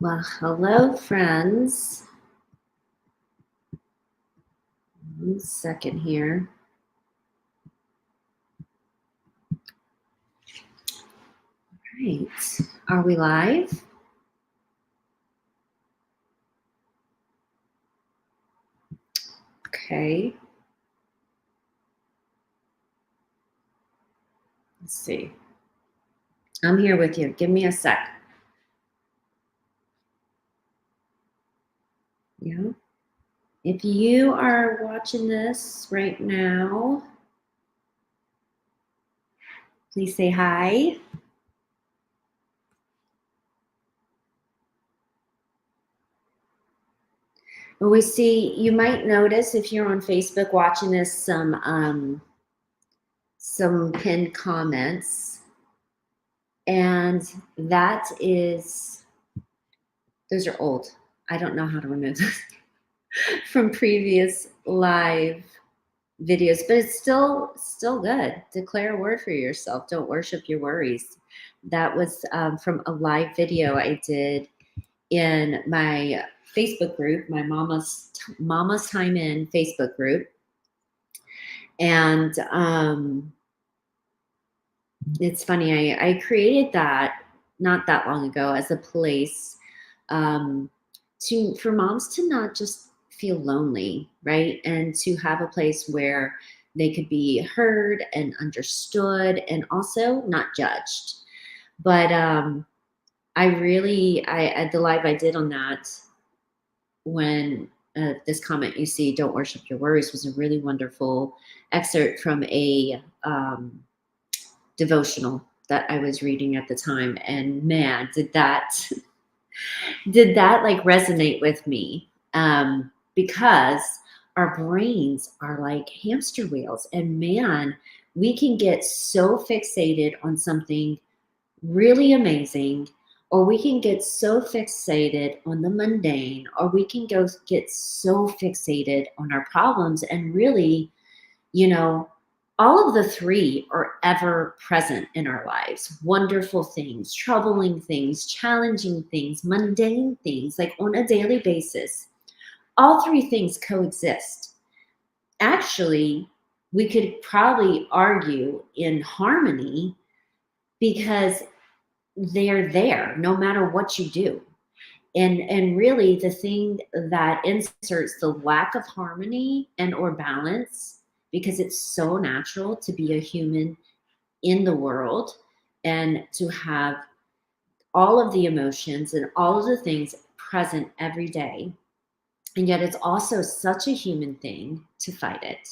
Well, hello, friends. 1 second here. All right. Are we live? Okay. Let's see. I'm here with you. Give me a sec. Yeah. If you are watching this right now, please say hi. We see, you might notice if you're on Facebook watching this, some pinned comments. And that is, those are old. I don't know how to remove those from previous live videos, but it's still good. Declare a word for yourself. Don't worship your worries. That was from a live video I did in my Facebook group, my Mama's Time In Facebook group, and it's funny. I created that not that long ago as a place for moms to not just feel lonely, right? And to have a place where they could be heard and understood and also not judged. But I the live I did on that when this comment you see, don't worship your worries, was a really wonderful excerpt from a devotional that I was reading at the time. And man, did that like resonate with me, because our brains are like hamster wheels, and man, we can get so fixated on something really amazing, or we can get so fixated on the mundane, or we can get so fixated on our problems. And really, all of the three are ever present in our lives. Wonderful things, troubling things, challenging things, mundane things, like on a daily basis. All three things coexist. Actually, we could probably argue in harmony because they're there no matter what you do. And really the thing that inserts the lack of harmony and or balance, because it's so natural to be a human in the world and to have all of the emotions and all of the things present every day. And yet it's also such a human thing to fight it.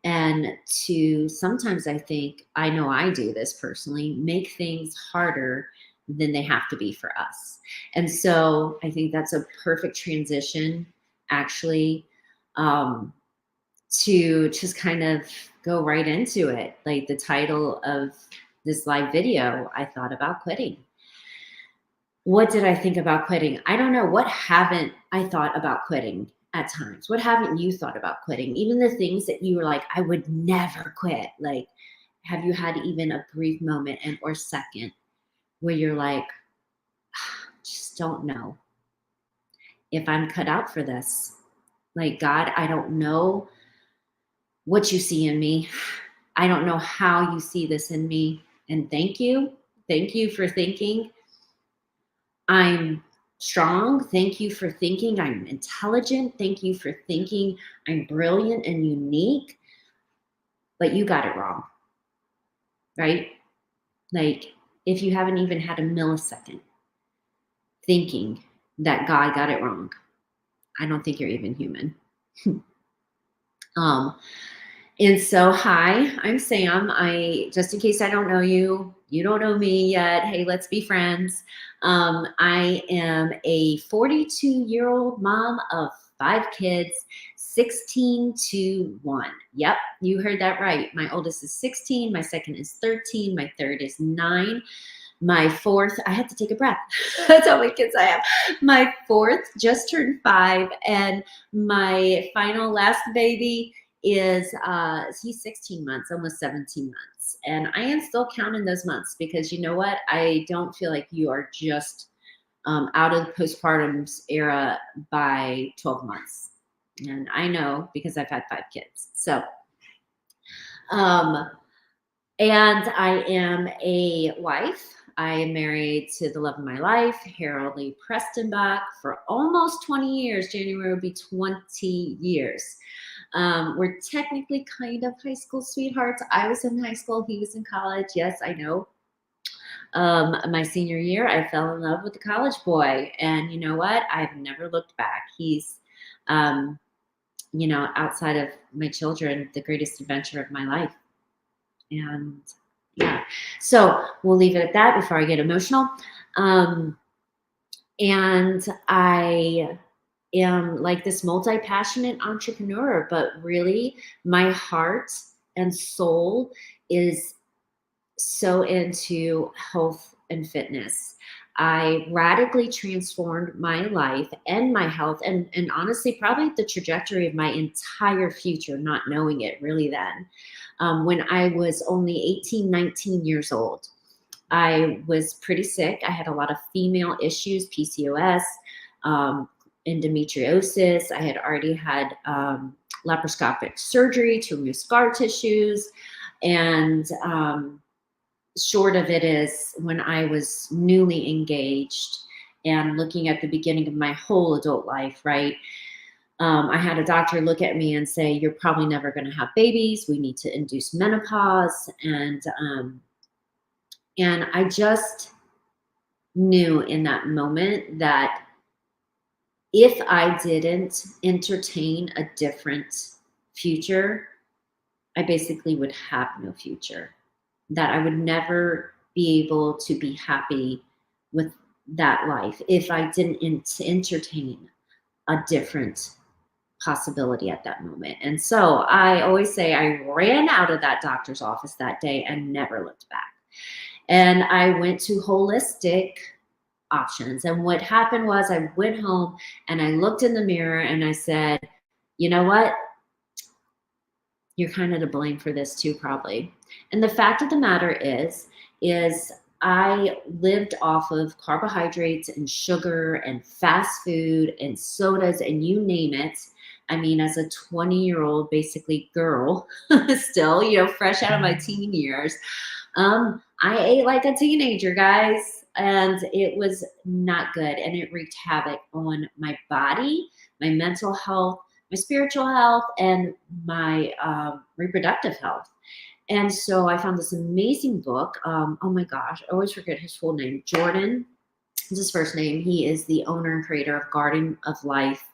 And to sometimes, I know I do this personally, make things harder than they have to be for us. And so I think that's a perfect transition, actually, to just kind of go right into it. Like the title of this live video, I thought about quitting. What did I think about quitting? I don't know. What haven't I thought about quitting at times? What haven't you thought about quitting? Even the things that you were like, I would never quit. Like, have you had even a brief moment and or second where you're like, just don't know if I'm cut out for this? Like, God, I don't know what you see in me. I don't know how you see this in me. And thank you. Thank you for thinking I'm strong. Thank you for thinking I'm intelligent. Thank you for thinking I'm brilliant and unique. But you got it wrong, right? Like, if you haven't even had a millisecond thinking that God got it wrong, I don't think you're even human. And so, hi, I'm Sam. Just in case I don't know you, you don't know me yet. Hey, let's be friends. I am a 42-year-old mom of 5 kids, 16 to 1. Yep, you heard that right. My oldest is 16, my second is 13, my third is 9. My fourth, I had to take a breath. That's how many kids I have. My fourth just turned 5, and my last baby is he's 16 months, almost 17 months. And I am still counting those months, because you know what? I don't feel like you are just out of the postpartum era by 12 months. And I know because I've had 5 kids. So, um, and I am a wife. I am married to the love of my life, Harold Lee Prestonbach, for almost 20 years. January will be 20 years. We're technically kind of high school sweethearts. I was in high school, he was in college. Yes, I know. My senior year, I fell in love with a college boy. And you know what? I've never looked back. He's, um, outside of my children, the greatest adventure of my life. And yeah, so we'll leave it at that before I get emotional. And I am like this multi-passionate entrepreneur, but really my heart and soul is so into health and fitness. I radically transformed my life and my health, and honestly, probably the trajectory of my entire future, not knowing it really then. When I was only 18, 19 years old, I was pretty sick. I had a lot of female issues, PCOS, um, endometriosis. I had already had laparoscopic surgery to remove scar tissues. And short of it is when I was newly engaged and looking at the beginning of my whole adult life, right? I had a doctor look at me and say, "You're probably never going to have babies. We need to induce menopause." And I just knew in that moment that if I didn't entertain a different future, I basically would have no future. That I would never be able to be happy with that life if I didn't entertain a different possibility at that moment. And so I always say I ran out of that doctor's office that day and never looked back. And I went to holistic options. And what happened was I went home and I looked in the mirror and I said, "You know what? You're kind of to blame for this too, probably." And the fact of the matter is I lived off of carbohydrates and sugar and fast food and sodas and you name it. I mean, as a 20-year-old, basically girl, still, fresh out of my teen years, I ate like a teenager, guys, and it was not good. And it wreaked havoc on my body, my mental health, my spiritual health, and my reproductive health. And so I found this amazing book. Oh my gosh, I always forget his full name. Jordan is his first name. He is the owner and creator of Garden of Life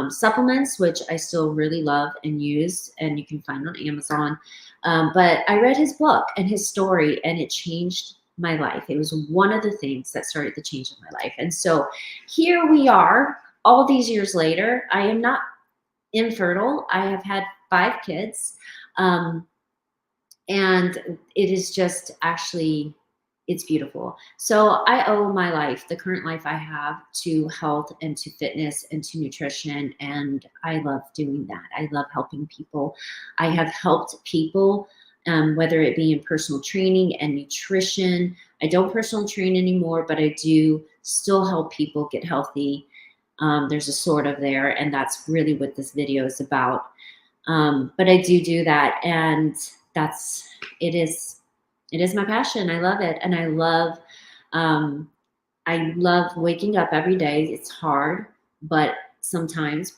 supplements, which I still really love and use, and you can find on Amazon. But I read his book and his story, and it changed my life. It was one of the things that started the change of my life. And so here we are, all these years later. I am not infertile. I have had 5 kids. And it is just actually, it's beautiful. So I owe my life, the current life I have, to health and to fitness and to nutrition. And I love doing that. I love helping people. I have helped people, whether it be in personal training and nutrition. I don't personal train anymore, but I do still help people get healthy. There's a sort of there, and that's really what this video is about. But I do that, and it is my passion. I love it. And I love waking up every day. It's hard, but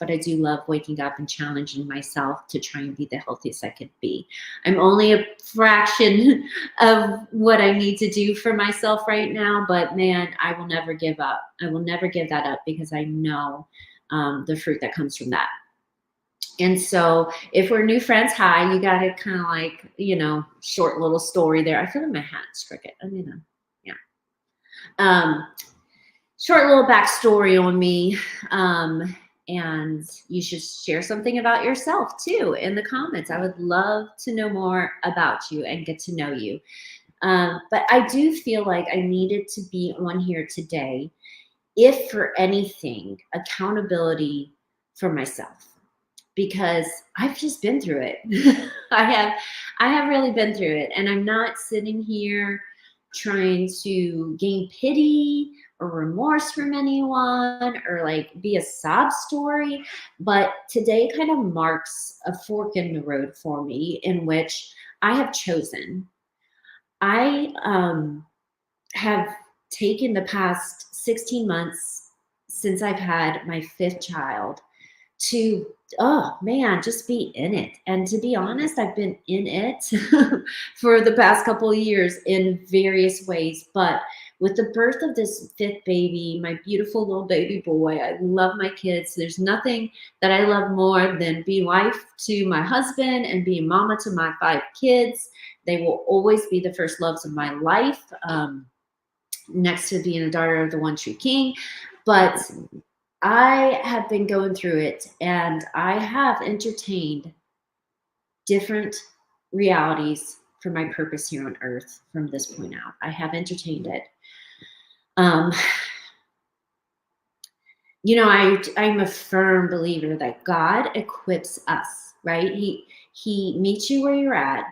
I do love waking up and challenging myself to try and be the healthiest I could be. I'm only a fraction of what I need to do for myself right now, but man, I will never give up. I will never give that up because I know the fruit that comes from that. And so if we're new friends, hi, you got to kind of like, short little story there. I feel like my hat's crooked. Yeah. Short little backstory on me. And you should share something about yourself too in the comments. I would love to know more about you and get to know you. But I do feel like I needed to be on here today, if for anything, accountability for myself. Because I've just been through it. I have really been through it. And I'm not sitting here trying to gain pity or remorse from anyone or like be a sob story. But today kind of marks a fork in the road for me in which I have chosen. I have taken the past 16 months since I've had my fifth child to, oh man, just be in it. And to be honest, I've been in it for the past couple of years in various ways. But with the birth of this fifth baby, my beautiful little baby boy, I love my kids. There's nothing that I love more than being wife to my husband and being mama to my 5 kids. They will always be the first loves of my life, next to being a daughter of the one true king. But I have been going through it and I have entertained different realities for my purpose here on earth from this point out. I have entertained it. Um, I'm a firm believer that God equips us, right? He meets you where you're at,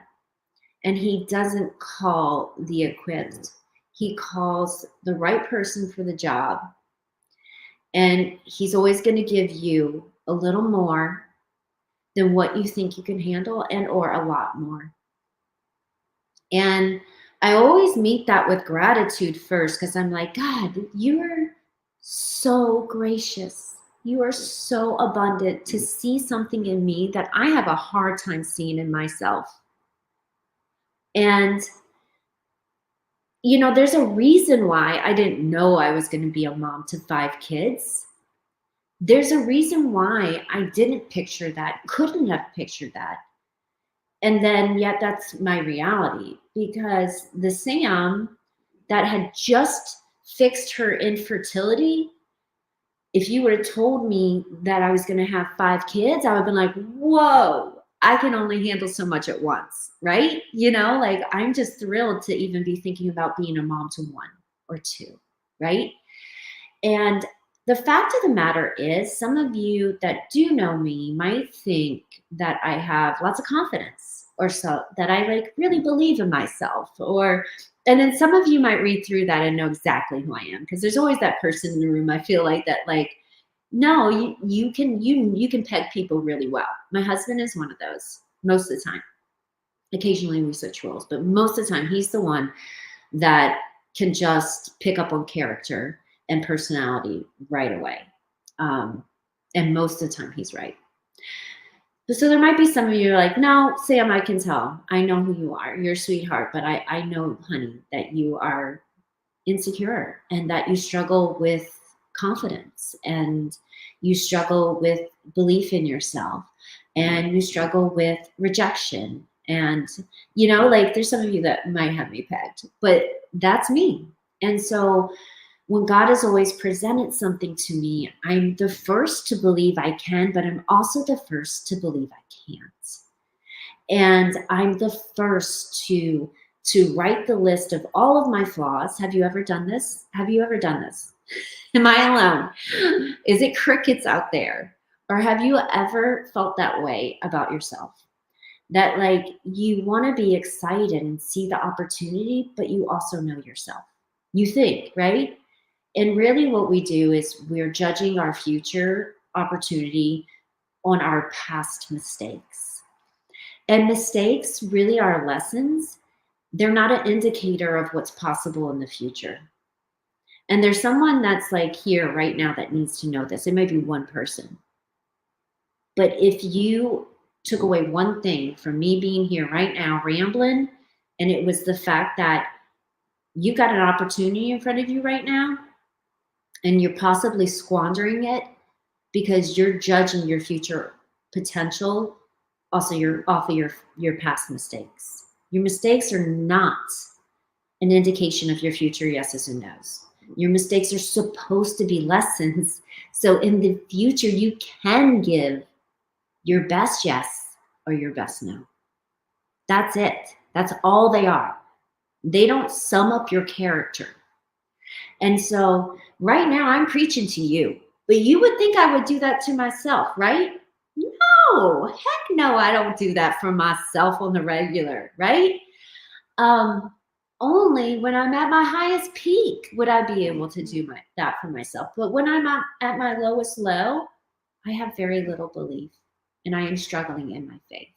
and he doesn't call the equipped. He calls the right person for the job. And he's always going to give you a little more than what you think you can handle, and or a lot more. And I always meet that with gratitude first, because I'm like, God, you are so gracious. You are so abundant to see something in me that I have a hard time seeing in myself. And there's a reason why I didn't know I was going to be a mom to 5 kids. There's a reason why I didn't picture that, couldn't have pictured that. And then yet that's my reality, because the Sam that had just fixed her infertility, if you would have told me that I was going to have 5 kids, I would have been like, whoa, I can only handle so much at once, right? Like I'm just thrilled to even be thinking about being a mom to 1 or 2, right? And the fact of the matter is, some of you that do know me might think that I have lots of confidence, or so that I like really believe in myself, and then some of you might read through that and know exactly who I am, because there's always that person in the room, I feel like, that like, no, you can peg people really well. My husband is one of those most of the time. Occasionally we switch roles, but most of the time he's the one that can just pick up on character and personality right away. And most of the time he's right. So there might be some of you like, no, Sam, I can tell. I know who you are. You're a sweetheart, but I know, honey, that you are insecure and that you struggle with confidence, and you struggle with belief in yourself, and you struggle with rejection. And, like there's some of you that might have me pegged, but that's me. And so when God has always presented something to me, I'm the first to believe I can, but I'm also the first to believe I can't. And I'm the first to write the list of all of my flaws. Have you ever done this? Have you ever done this? Am I alone? Is it crickets out there? Or have you ever felt that way about yourself? That like you want to be excited and see the opportunity, but you also know yourself. You think, right? And really what we do is we're judging our future opportunity on our past mistakes. And mistakes really are lessons. They're not an indicator of what's possible in the future. And there's someone that's like here right now that needs to know this. It might be one person. But if you took away one thing from me being here right now rambling, and it was the fact that you got an opportunity in front of you right now, and you're possibly squandering it because you're judging your future potential also off of your past mistakes. Your mistakes are not an indication of your future yeses and nos. Your mistakes are supposed to be lessons. So in the future, you can give your best yes or your best no. That's it. That's all they are. They don't sum up your character. And so right now I'm preaching to you, but you would think I would do that to myself, right? No, heck no, I don't do that for myself on the regular, right? only when I'm at my highest peak would I be able to do that for myself. But when I'm at my lowest low, I have very little belief and I am struggling in my faith.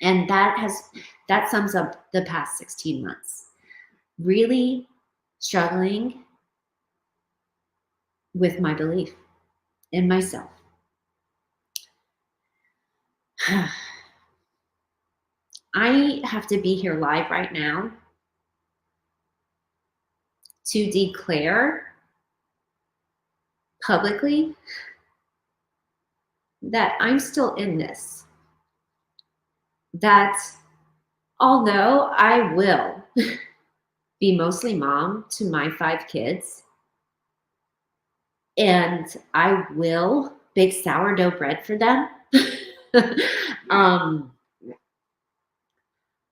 And that sums up the past 16 months. Really struggling with my belief in myself. I have to be here live right now to declare publicly that I'm still in this. That although I will be mostly mom to my 5 kids, and I will bake sourdough bread for them,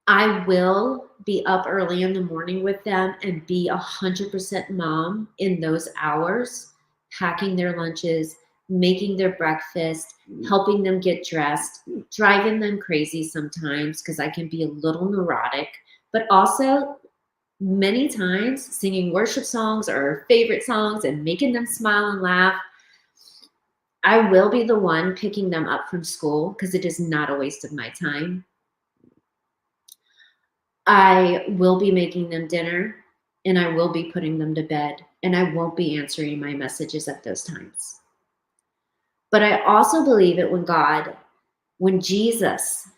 I will be up early in the morning with them and be 100% mom in those hours, packing their lunches, making their breakfast, helping them get dressed, driving them crazy sometimes because I can be a little neurotic, but also many times singing worship songs or favorite songs and making them smile and laugh. I will be the one picking them up from school because it is not a waste of my time. I will be making them dinner and I will be putting them to bed and I won't be answering my messages at those times. But I also believe it when Jesus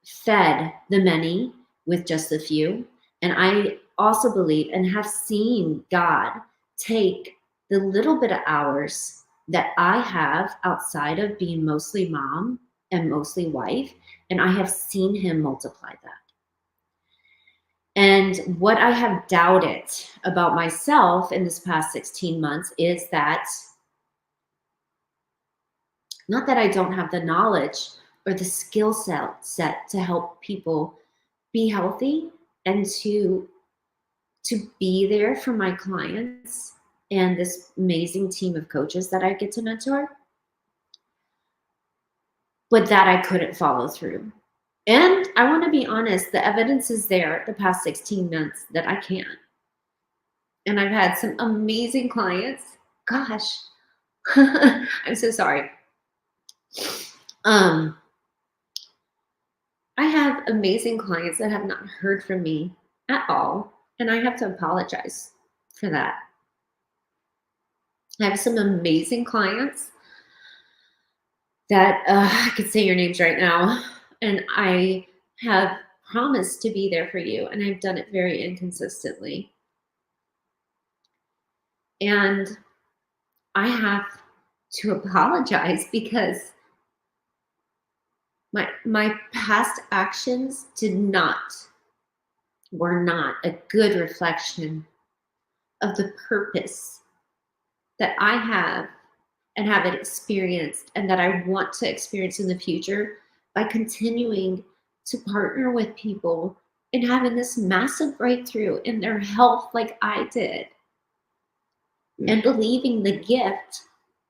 fed the many with just a few, and I also believe and have seen God take the little bit of hours that I have outside of being mostly mom and mostly wife, and I have seen him multiply that. And what I have doubted about myself in this past 16 months is that, not that I don't have the knowledge or the skill set to help people be healthy and to be there for my clients and this amazing team of coaches that I get to mentor, but that I couldn't follow through. And I want to be honest, the evidence is there the past 16 months that I can't. And I've had some amazing clients. Gosh, I'm so sorry. I have amazing clients that have not heard from me at all, and I have to apologize for that. I have some amazing clients that I could say your names right now, and I have promised to be there for you, and I've done it very inconsistently. And I have to apologize because my past actions were not a good reflection of the purpose that I have and have experienced and that I want to experience in the future by continuing to partner with people and having this massive breakthrough in their health like I did. And believing the gift,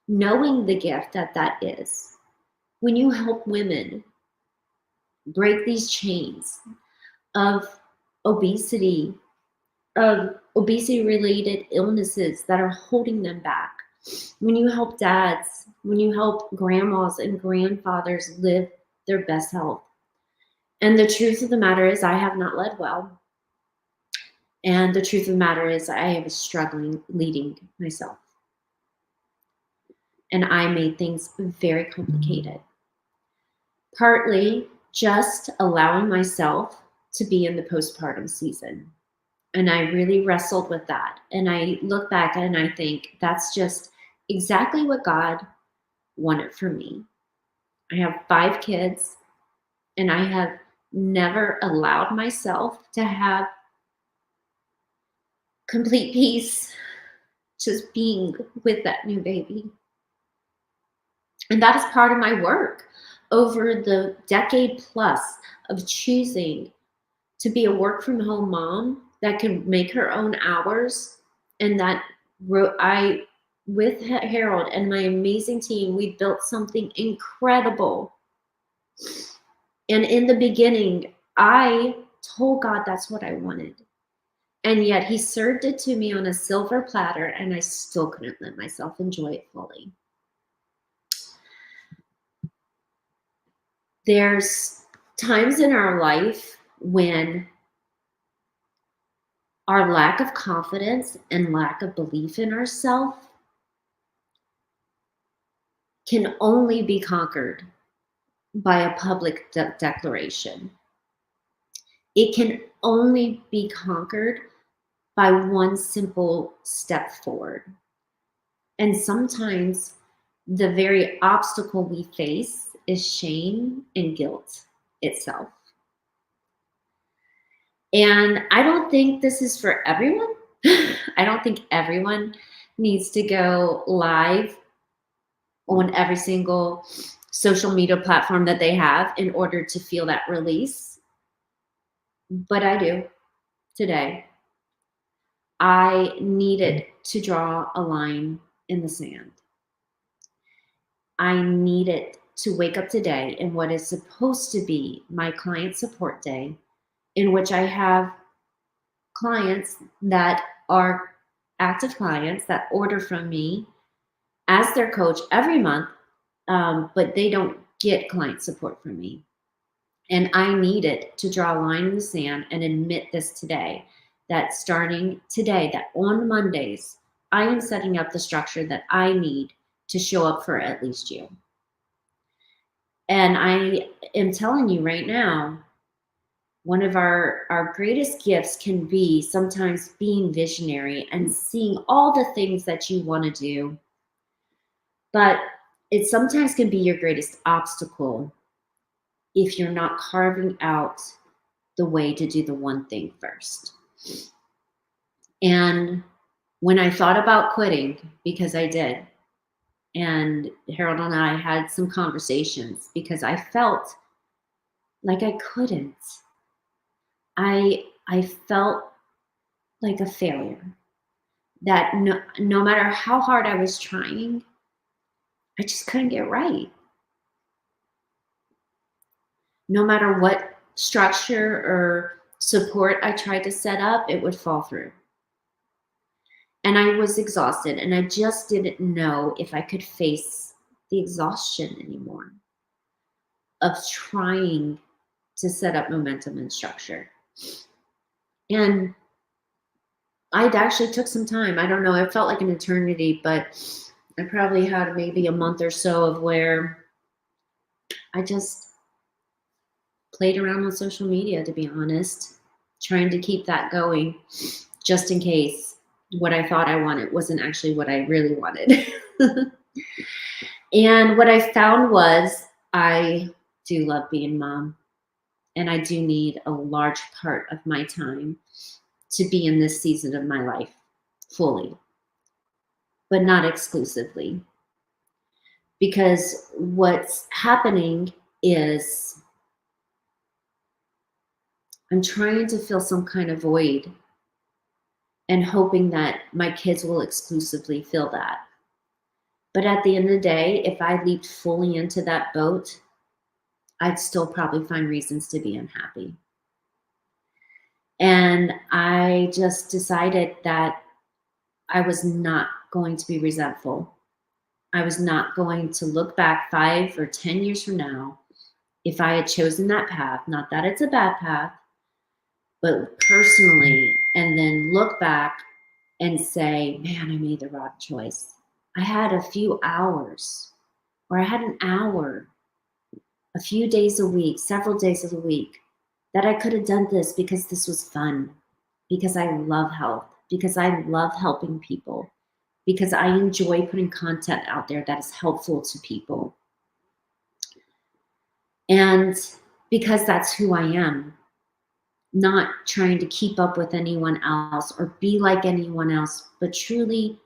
knowing the gift that is. When you help women break these chains of obesity related illnesses that are holding them back. When you help dads, when you help grandmas and grandfathers live their best health. And the truth of the matter is, I have not led well. And the truth of the matter is, I am struggling leading myself. And I made things very complicated. Partly just allowing myself to be in the postpartum season. And I really wrestled with that. And I look back and I think that's just exactly what God wanted for me. I have 5 kids, and I have never allowed myself to have complete peace just being with that new baby. And that is part of my work over the decade plus of choosing to be a work from home mom that can make her own hours, and that with Harold and my amazing team, we built something incredible. And in the beginning, I told God that's what I wanted. And yet he served it to me on a silver platter, and I still couldn't let myself enjoy it fully. There's times in our life when our lack of confidence and lack of belief in ourselves can only be conquered by a public declaration. It can only be conquered by one simple step forward. And sometimes the very obstacle we face is shame and guilt itself. And I don't think this is for everyone. I don't think everyone needs to go live on every single social media platform that they have in order to feel that release. But I do today. I needed to draw a line in the sand. I needed to wake up today in what is supposed to be my client support day, in which I have clients that are active clients that order from me as their coach every month, but they don't get client support from me. And I needed to draw a line in the sand and admit this today, that starting today, that on Mondays, I am setting up the structure that I need to show up for at least you. And I am telling you right now, one of our greatest gifts can be sometimes being visionary and seeing all the things that you want to do. But it sometimes can be your greatest obstacle if you're not carving out the way to do the one thing first. And when I thought about quitting, because I did, and Harold and I had some conversations because I felt like I couldn't. I felt like a failure, that no matter how hard I was trying, I just couldn't get right. No matter what structure or support I tried to set up, it would fall through. And I was exhausted, and I just didn't know if I could face the exhaustion anymore of trying to set up momentum and structure. And I actually took some time. I don't know, it felt like an eternity, but I probably had maybe a month or so of where I just played around on social media, to be honest, trying to keep that going just in case what I thought I wanted wasn't actually what I really wanted. And what I found was I do love being mom, and I do need a large part of my time to be in this season of my life fully, but not exclusively. Because what's happening is I'm trying to fill some kind of void and hoping that my kids will exclusively fill that. But at the end of the day, if I leaped fully into that boat, I'd still probably find reasons to be unhappy. And I just decided that I was not going to be resentful. I was not going to look back 5 or 10 years from now if I had chosen that path, not that it's a bad path, but personally, and then look back and say, man, I made the wrong choice. I had a few hours, or I had an hour, a few days a week, several days of the week, that I could have done this because this was fun, because I love health, because I love helping people, because I enjoy putting content out there that is helpful to people. And because that's who I am, not trying to keep up with anyone else or be like anyone else, but truly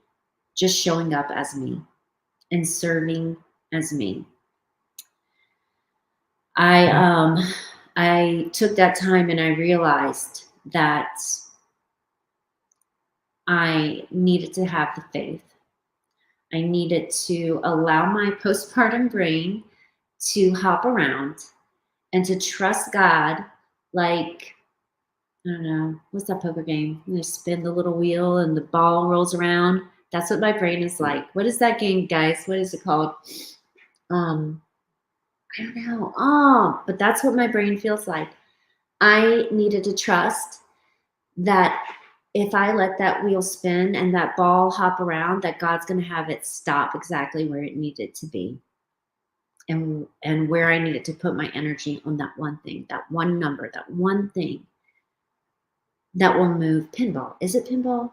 just showing up as me and serving as me. I took that time and I realized that I needed to have the faith. I needed to allow my postpartum brain to hop around and to trust God like I don't know. What's that poker game? They spin the little wheel and the ball rolls around. That's what my brain is like. What is that game, guys? What is it called? Um, I don't know. Oh, but that's what my brain feels like. I needed to trust that if I let that wheel spin and that ball hop around, that God's going to have it stop exactly where it needed to be. And where I needed to put my energy on that one thing, that one number, that one thing that will move. Pinball. Is it pinball?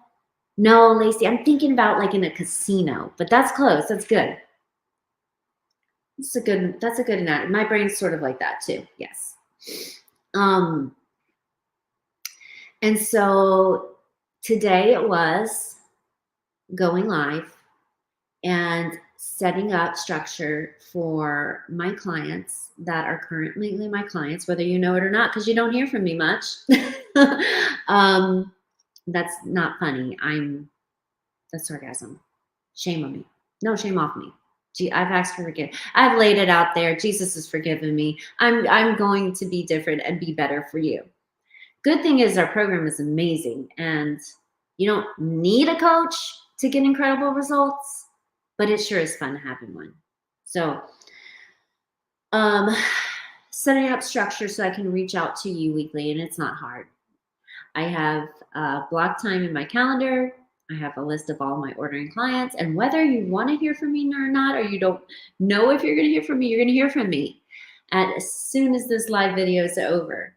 No, Lacey, I'm thinking about like in a casino, but that's close. That's good. That's a good analogy. My brain's sort of like that too. Yes. Um, and so today it was going live and setting up structure for my clients that are currently my clients, whether you know it or not, because you don't hear from me much. That's not funny. That's sarcasm. Shame on me. No, shame off me. I've asked for forgiveness. I've laid it out there. Jesus has forgiven me. I'm going to be different and be better for you. Good thing is our program is amazing, and you don't need a coach to get incredible results, but it sure is fun having one. So, setting up structure so I can reach out to you weekly, and it's not hard. I have block time in my calendar. I have a list of all my ordering clients, and whether you want to hear from me or not, or you don't know if you're going to hear from me, you're going to hear from me as soon as this live video is over.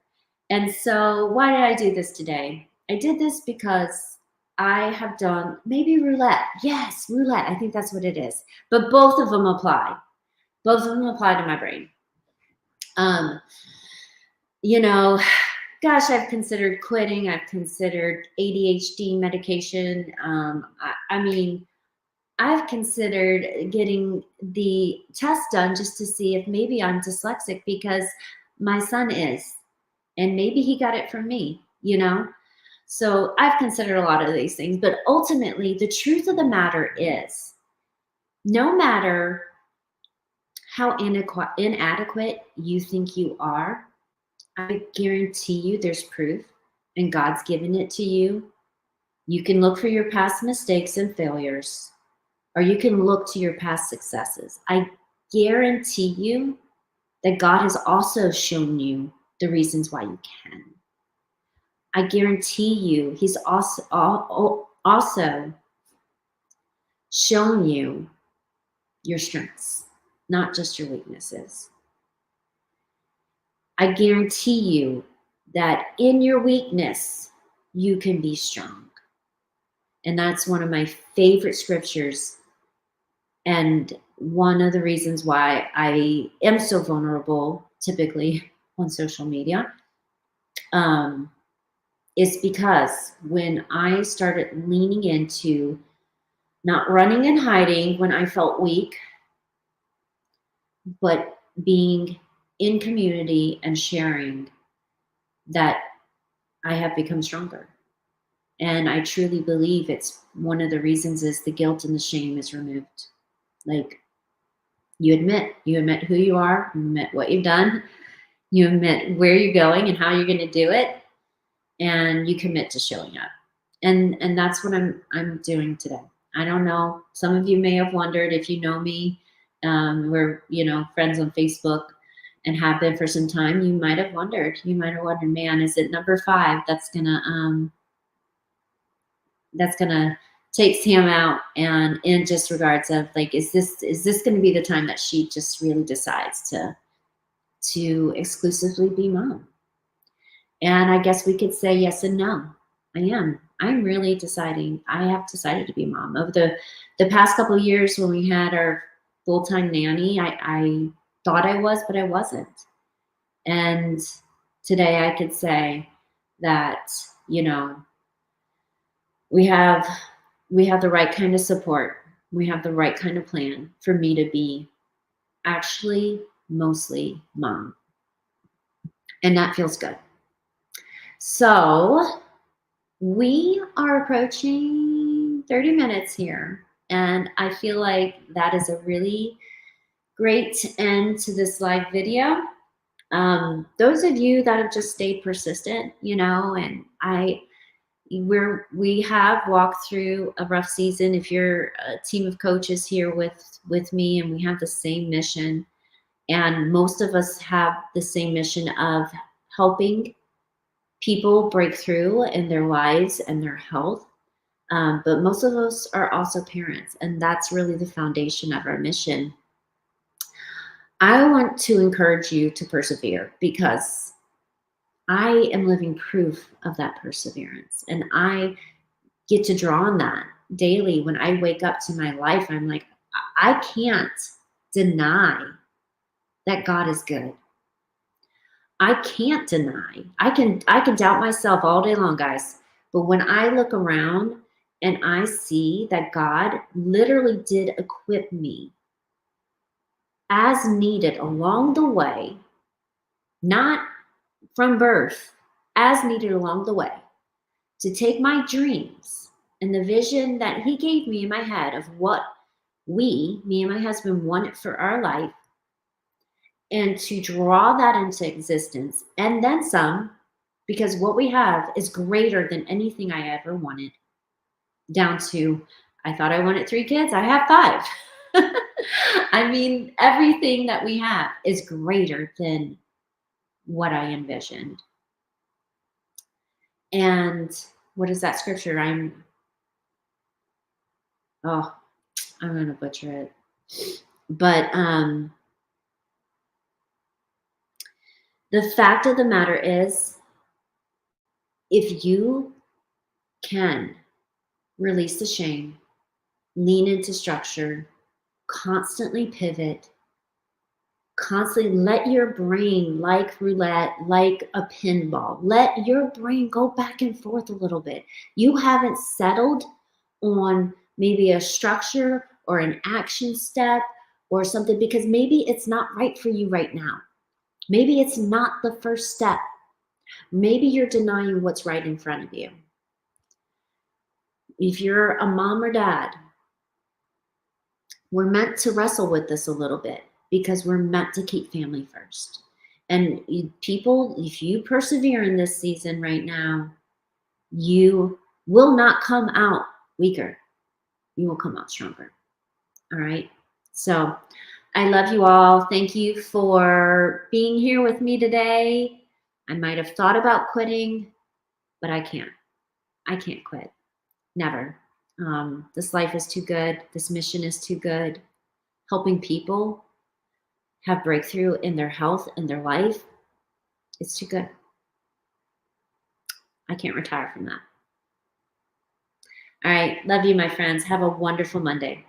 And so why did I do this today? I did this because I have done maybe roulette. Yes, roulette. I think that's what it is. But both of them apply. Both of them apply to my brain. You know, gosh, I've considered quitting. I've considered ADHD medication. I mean, I've considered getting the test done just to see if maybe I'm dyslexic, because my son is, and maybe he got it from me, you know? So I've considered a lot of these things, but ultimately the truth of the matter is, no matter how inadequate you think you are, I guarantee you there's proof, and God's given it to you. You can look for your past mistakes and failures, or you can look to your past successes. I guarantee you that God has also shown you the reasons why you can. I guarantee you He's also shown you your strengths, not just your weaknesses. I guarantee you that in your weakness, you can be strong. And that's one of my favorite scriptures. And one of the reasons why I am so vulnerable, typically on social media, is because when I started leaning into not running and hiding when I felt weak, but being in community and sharing, that I have become stronger. And I truly believe it's one of the reasons is the guilt and the shame is removed. Like, you admit who you are, you admit what you've done, you admit where you're going and how you're going to do it, and you commit to showing up. And that's what I'm doing today. I don't know. Some of you may have wondered, if you know me, we're friends on Facebook and have been for some time. You might have wondered. Man, is it number 5 that's gonna take Sam out, and in just regards of like, is this going to be the time that she just really decides to exclusively be mom? And I guess we could say yes and no. I'm really deciding. I have decided to be mom. Over the past couple of years, when we had our full-time nanny, I thought I was, but I wasn't. And today I could say that, we have the right kind of support. We have the right kind of plan for me to be actually mostly mom. And that feels good. So we are approaching 30 minutes here, and I feel like that is a really great end to this live video. Those of you that have just stayed persistent, and we have walked through a rough season. If you're a team of coaches here with me, and we have the same mission, and most of us have the same mission of helping people break through in their lives and their health. But most of us are also parents, and that's really the foundation of our mission. I want to encourage you to persevere because I am living proof of that perseverance. And I get to draw on that daily. When I wake up to my life, I'm like, I can't deny that God is good. I can't deny. I can doubt myself all day long, guys. But when I look around and I see that God literally did equip me as needed along the way, not from birth, as needed along the way, to take my dreams and the vision that He gave me in my head of what me and my husband, wanted for our life, and to draw that into existence and then some, because what we have is greater than anything I ever wanted. Down to, I thought I wanted 3 kids, I have 5. I mean, everything that we have is greater than what I envisioned. And what is that scripture? I'm going to butcher it. But the fact of the matter is, if you can release the shame, lean into structure, constantly pivot, constantly let your brain, like roulette, like a pinball, let your brain go back and forth a little bit. You haven't settled on maybe a structure or an action step or something because maybe it's not right for you right now. Maybe it's not the first step. Maybe you're denying what's right in front of you. If you're a mom or dad, we're meant to wrestle with this a little bit because we're meant to keep family first. And people, if you persevere in this season right now, you will not come out weaker. You will come out stronger. All right. So I love you all. Thank you for being here with me today. I might have thought about quitting, but I can't. I can't quit. Never. This life is too good. This mission is too good. Helping people have breakthrough in their health and their life, it's too good. I can't retire from that. All right. Love you, my friends. Have a wonderful Monday.